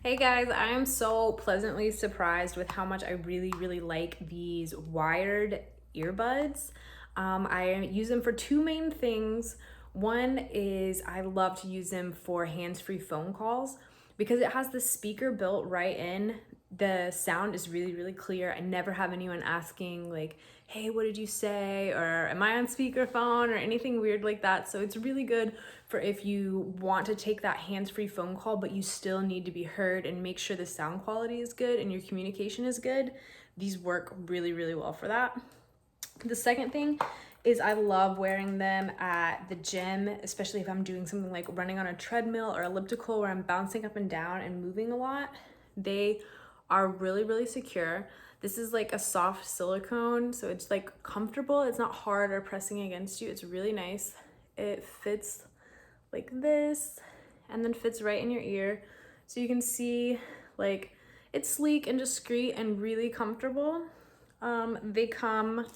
Hey guys, I am so pleasantly surprised with how much I really like these wired earbuds. I use them for two main things. One is I love to use them for hands-free phone calls because it has the speaker built right in. The sound is really clear. I never have anyone asking like, hey, what did you say? Or am I on speakerphone or anything weird like that. So it's really good for if you want to take that hands-free phone call, but you still need to be heard and make sure the sound quality is good and your communication is good. These work really well for that. The second thing is I love wearing them at the gym, especially if I'm doing something like running on a treadmill or elliptical where I'm bouncing up and down and moving a lot. They are really secure. This is like a soft silicone, so it's like comfortable. It's not hard or pressing against you. It's really nice. It fits like this and then fits right in your ear. So you can see like it's sleek and discreet and really comfortable. They come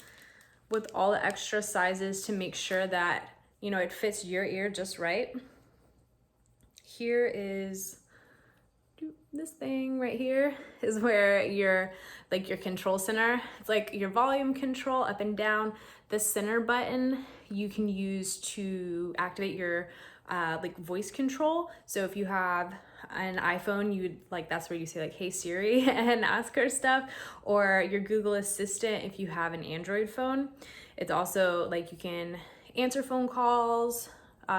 with all the extra sizes to make sure that, you know, it fits your ear just right. Here is this thing right here is where your control center, it's like your volume control up and down. The center button you can use to activate your like voice control. So if you have an iPhone, you would like, that's where you say like, hey Siri and ask her stuff, or your Google Assistant if you have an Android phone. It's also like you can answer phone calls,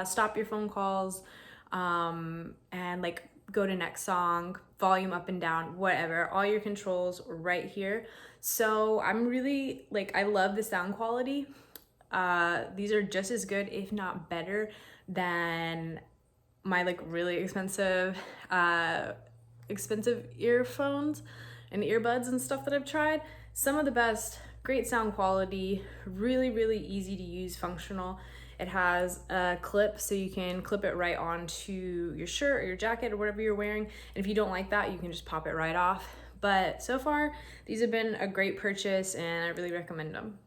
stop your phone calls, and like go to next song, volume up and down, whatever, all your controls right here. So I'm really like, I love the sound quality. These are just as good, if not better, than my like really expensive earphones and earbuds and stuff that I've tried. Some of the best, great sound quality, really easy to use, functional. It has a clip so you can clip it right onto your shirt or your jacket or whatever you're wearing. And if you don't like that, you can just pop it right off. But so far, these have been a great purchase and I really recommend them.